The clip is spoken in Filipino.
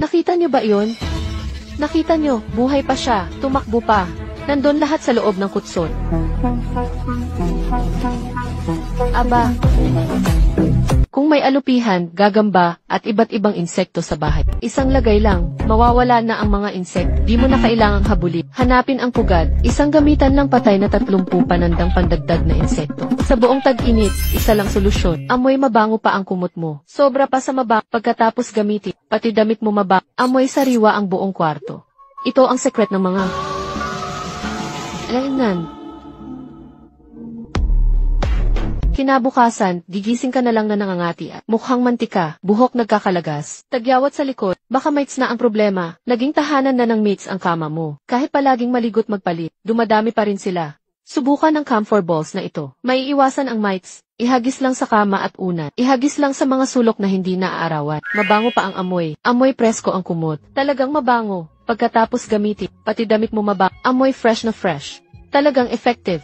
Nakita niyo ba iyon? Nakita niyo, buhay pa siya, tumakbo pa. Nandun lahat sa loob ng kutsyon. Aba. Kung may alupihan, gagamba, at iba't ibang insekto sa bahay. Isang lagay lang, mawawala na ang mga insekto. Di mo na kailangang habulin. Hanapin ang pugad, isang gamitan lang patay na 30 panandang pandagdag na insekto. Sa buong tag-init, isa lang solusyon. Amoy mabango pa ang kumot mo. Sobra pa sa mabango. Pagkatapos gamitin, pati damit mo mabango. Amoy sariwa ang buong kwarto. Ito ang sekret ng mga kainan. Kinabukasan, gigising ka na lang na nangangati at mukhang mantika, buhok nagkakalagas. Tagyawat sa likod, baka mites na ang problema. Naging tahanan na ng mates ang kama mo. Kahit palaging maligot magpalit, dumadami pa rin sila. Subukan ang camphor balls na ito. Maiiwasan ang mites. Ihagis lang sa kama at unan. Ihagis lang sa mga sulok na hindi naaarawan. Mabango pa ang amoy. Amoy presko ang kumot. Talagang mabango. Pagkatapos gamitin, pati damit mo mabango. Amoy fresh na fresh. Talagang effective.